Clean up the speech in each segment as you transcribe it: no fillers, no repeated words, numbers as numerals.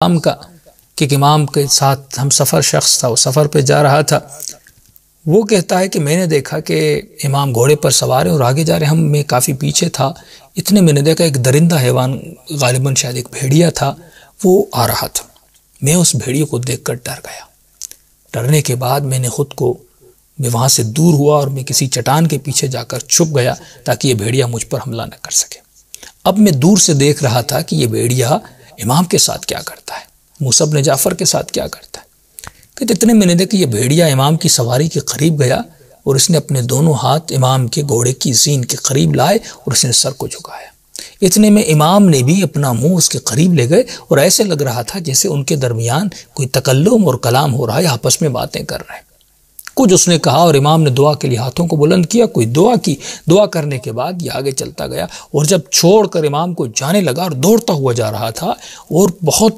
امام کا کہ امام کے ساتھ ہم سفر شخص تھا، وہ سفر پہ جا رہا تھا، وہ کہتا ہے کہ میں نے دیکھا کہ امام گھوڑے پر سوار ہیں اور آگے جا رہے ہیں، میں کافی پیچھے تھا، اتنے میں نے دیکھا ایک درندہ حیوان، غالباً شاید ایک بھیڑیا تھا، وہ آ رہا تھا۔ میں اس بھیڑیے کو دیکھ کر ڈر گیا۔ ڈرنے کے بعد میں نے خود کو میں وہاں سے دور ہوا اور میں کسی چٹان کے پیچھے جا کر چھپ گیا تاکہ یہ بھیڑیا مجھ پر حملہ نہ کر سکے۔ اب میں دور سے دیکھ رہا تھا کہ یہ بھیڑیا امام کے ساتھ کیا کرتا ہے، موسیٰ بن جعفر کے ساتھ کیا کرتا ہے۔ کہ اتنے میں نے دیکھا کہ یہ بھیڑیا امام کی سواری کے قریب گیا اور اس نے اپنے دونوں ہاتھ امام کے گھوڑے کی زین کے قریب لائے اور اس نے سر کو جھکایا۔ اتنے میں امام نے بھی اپنا منہ اس کے قریب لے گئے اور ایسے لگ رہا تھا جیسے ان کے درمیان کوئی تکلم اور کلام ہو رہا ہے، آپس میں باتیں کر رہے ہیں۔ کچھ اس نے کہا اور امام نے دعا کے لیے ہاتھوں کو بلند کیا، کوئی دعا کی، دعا کرنے کے بعد یہ آگے چلتا گیا اور جب چھوڑ کر امام کو جانے لگا اور دوڑتا ہوا جا رہا تھا اور بہت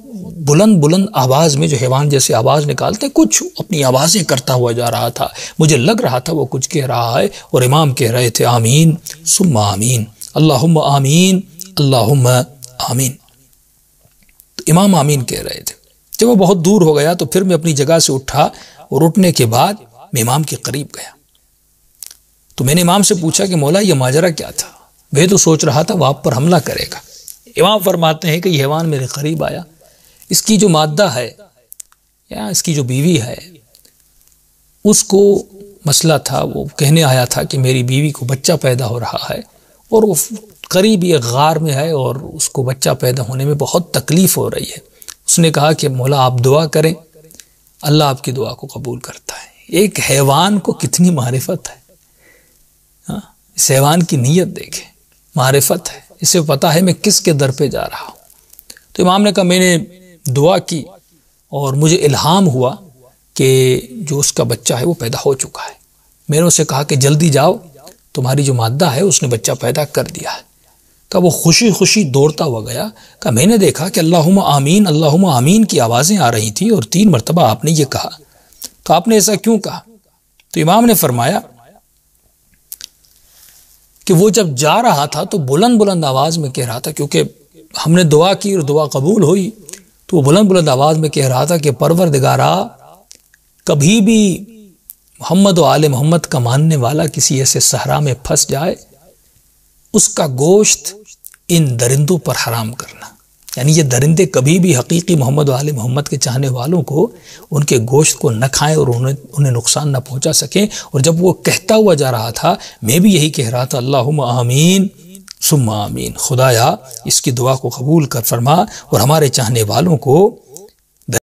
بلند آواز میں، جو حیوان جیسے آواز نکالتے کچھ اپنی آوازیں کرتا ہوا جا رہا تھا، مجھے لگ رہا تھا وہ کچھ کہہ رہا ہے اور امام کہہ رہے تھے آمین ثم آمین، اللہم آمین اللہم آمین۔ تو امام آمین کہہ رہے تھے۔ جب وہ بہت دور ہو گیا تو پھر میں اپنی جگہ سے اٹھا اور اٹھنے کے بعد میں امام کے قریب گیا تو میں نے امام سے پوچھا کہ مولا یہ ماجرا کیا تھا؟ میں تو سوچ رہا تھا وہ آپ پر حملہ کرے گا۔ امام فرماتے ہیں کہ یہ حیوان میرے قریب آیا، اس کی جو مادہ ہے یا اس کی جو بیوی ہے اس کو مسئلہ تھا، وہ کہنے آیا تھا کہ میری بیوی کو بچہ پیدا ہو رہا ہے اور وہ قریب ایک غار میں ہے اور اس کو بچہ پیدا ہونے میں بہت تکلیف ہو رہی ہے۔ اس نے کہا کہ مولا آپ دعا کریں، اللہ آپ کی دعا کو قبول کرتا ہے۔ ایک حیوان کو کتنی معرفت ہے، اس حیوان کی نیت دیکھیں، معرفت ہے، اسے پتا ہے میں کس کے در پہ جا رہا ہوں۔ تو امام نے کہا میں نے دعا کی اور مجھے الہام ہوا کہ جو اس کا بچہ ہے وہ پیدا ہو چکا ہے۔ میں نے اسے کہا کہ جلدی جاؤ، تمہاری جو مادہ ہے اس نے بچہ پیدا کر دیا ہے۔ کہ وہ خوشی دوڑتا ہوا گیا۔ کہ میں نے دیکھا کہ اللہم آمین کی آوازیں آ رہی تھیں اور 3 مرتبہ آپ نے یہ کہا۔ تو آپ نے ایسا کیوں کہا؟ تو امام نے فرمایا کہ وہ جب جا رہا تھا تو بلند آواز میں کہہ رہا تھا، کیونکہ ہم نے دعا کی اور دعا قبول ہوئی، تو وہ بلند آواز میں کہہ رہا تھا کہ پروردگارا کبھی بھی محمد و آل محمد کا ماننے والا کسی ایسے صحرا میں پھنس جائے، اس کا گوشت ان درندوں پر حرام کرنا۔ یعنی یہ درندے کبھی بھی حقیقی محمد و آل محمد کے چاہنے والوں کو ان کے گوشت کو نہ کھائیں اور انہیں نقصان نہ پہنچا سکیں۔ اور جب وہ کہتا ہوا جا رہا تھا میں بھی یہی کہہ رہا تھا اللہم آمین ثم آمین، خدایا اس کی دعا کو قبول کر فرما اور ہمارے چاہنے والوں کو